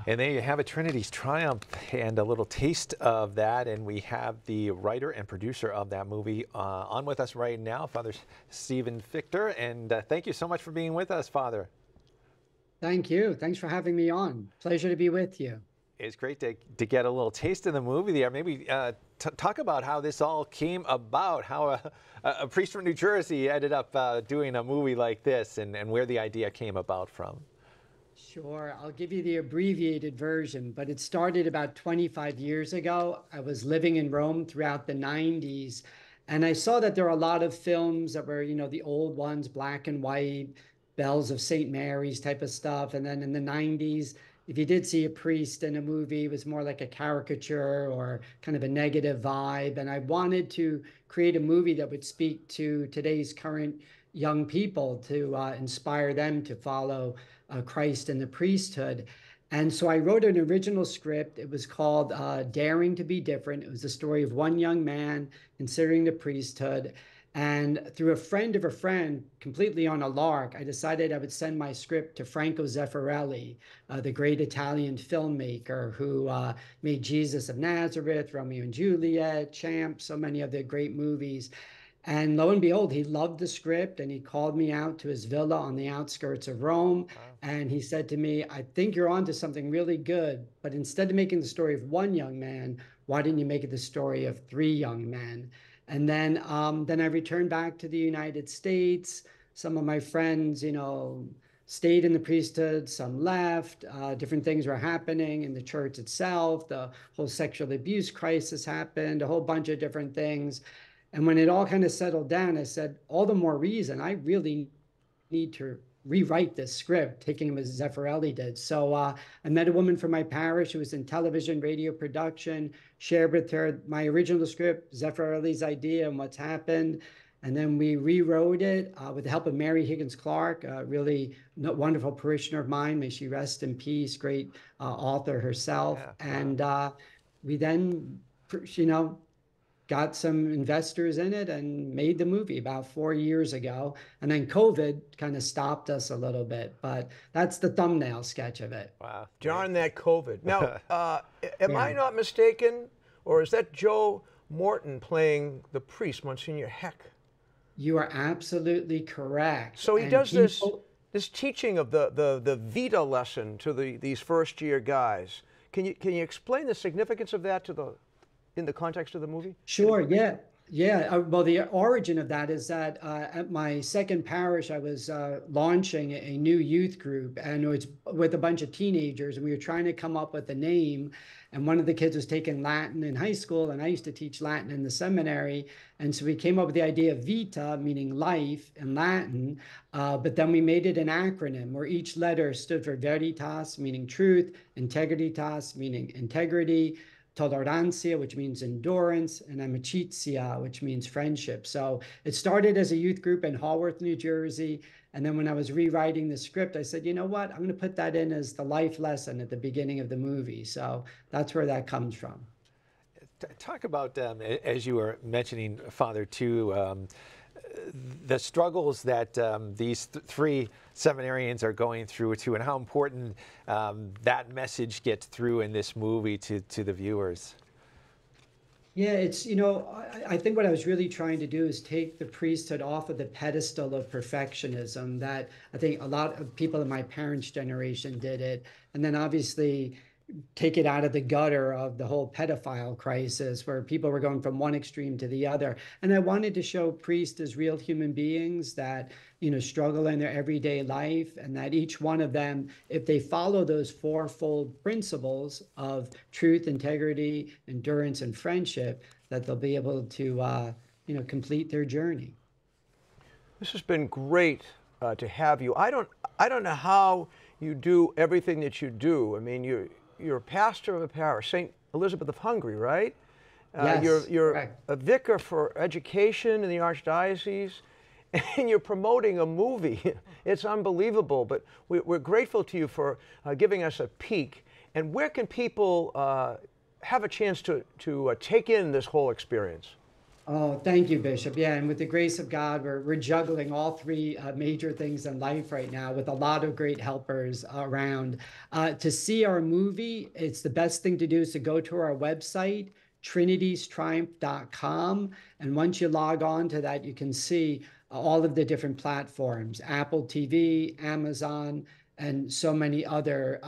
And there you have it, Trinity's triumph, and a little taste of that. And we have the writer and producer of that movie on with us right now, Father Stephen Fichter. And thank you so much for being with us, Father. Thank you. Thanks for having me on. Pleasure to be with you. It's great to get a little taste of the movie there. Maybe talk about how this all came about, how a priest from New Jersey ended up doing a movie like this, and where the idea came about from. Sure. I'll give you the abbreviated version, but it started about 25 years ago. I was living in Rome throughout the 90s, and I saw that there were a lot of films that were, the old ones, black and white, Bells of St. Mary's type of stuff. And then in the 90s, if you did see a priest in a movie, it was more like a caricature or kind of a negative vibe. And I wanted to create a movie that would speak to today's current young people to inspire them to follow Christ in the priesthood. And so I wrote an original script. It was called Daring to Be Different. It was the story of one young man considering the priesthood. And through a friend of a friend, completely on a lark, I decided I would send my script to Franco Zeffirelli, the great Italian filmmaker who made Jesus of Nazareth, Romeo and Juliet, Champ, so many of the great movies. And lo and behold, he loved the script, and he called me out to his villa on the outskirts of Rome. Wow. And he said to me, I think you're onto something really good, but instead of making the story of one young man, why didn't you make it the story of three young men? And then I returned back to the United States. Some of my friends, stayed in the priesthood, some left. Different things were happening in the church itself. The whole sexual abuse crisis happened, a whole bunch of different things. And when it all kind of settled down, I said, all the more reason I really need to rewrite this script, taking him as Zeffirelli did. So I met a woman from my parish who was in television, radio production, shared with her my original script, Zeffirelli's idea and what's happened. And then we rewrote it with the help of Mary Higgins Clark, a really wonderful parishioner of mine. May she rest in peace, great author herself. Yeah, and we then, got some investors in it and made the movie about 4 years ago. And then COVID kind of stopped us a little bit, but that's the thumbnail sketch of it. Wow. Darn that COVID. Now, am I not mistaken, or is that Joe Morton playing the priest, Monsignor Heck? You are absolutely correct. So he does this teaching of the Vita lesson to these first-year guys. Can you explain the significance of that in the context of the movie? Sure, yeah. Yeah, well, the origin of that is that at my second parish, I was launching a new youth group, and it was with a bunch of teenagers, and we were trying to come up with a name. And one of the kids was taking Latin in high school, and I used to teach Latin in the seminary. And so we came up with the idea of vita, meaning life in Latin, but then we made it an acronym where each letter stood for veritas, meaning truth, integritas, meaning integrity, tolerancia, which means endurance, and amicizia, which means friendship. So it started as a youth group in Haworth, New Jersey. And then when I was rewriting the script, I said, you know what? I'm going to put that in as the life lesson at the beginning of the movie. So that's where that comes from. Talk about, as you were mentioning, Father, too, the struggles that these three seminarians are going through too, and how important that message gets through in this movie to the viewers. Yeah, it's, I think what I was really trying to do is take the priesthood off of the pedestal of perfectionism that I think a lot of people in my parents' generation did it. And then obviously take it out of the gutter of the whole pedophile crisis where people were going from one extreme to the other. And I wanted to show priests as real human beings that, struggle in their everyday life, and that each one of them, if they follow those fourfold principles of truth, integrity, endurance, and friendship, that they'll be able to, complete their journey. This has been great to have you. I don't know how you do everything that you do. I mean, you're a pastor of a parish, St. Elizabeth of Hungary, right? Yes, you're correct. A vicar for education in the Archdiocese, and you're promoting a movie. It's unbelievable, but we're grateful to you for giving us a peek. And where can people have a chance to take in this whole experience? Oh, thank you, Bishop. Yeah, and with the grace of God, we're juggling all three major things in life right now with a lot of great helpers around. To see our movie, it's the best thing to do is to go to our website, trinitystriumph.com. And once you log on to that, you can see all of the different platforms, Apple TV, Amazon, and so many other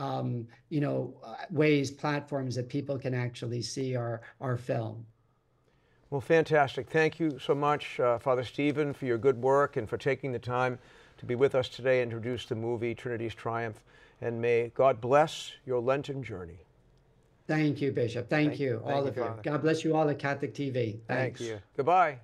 ways, platforms that people can actually see our film. Well, fantastic. Thank you so much, Father Stephen, for your good work and for taking the time to be with us today and introduce the movie Trinity's Triumph. And may God bless your Lenten journey. Thank you, Bishop. Thank you, all you, of you. Father. God bless you all at Catholic TV. Thanks. Thanks. Goodbye.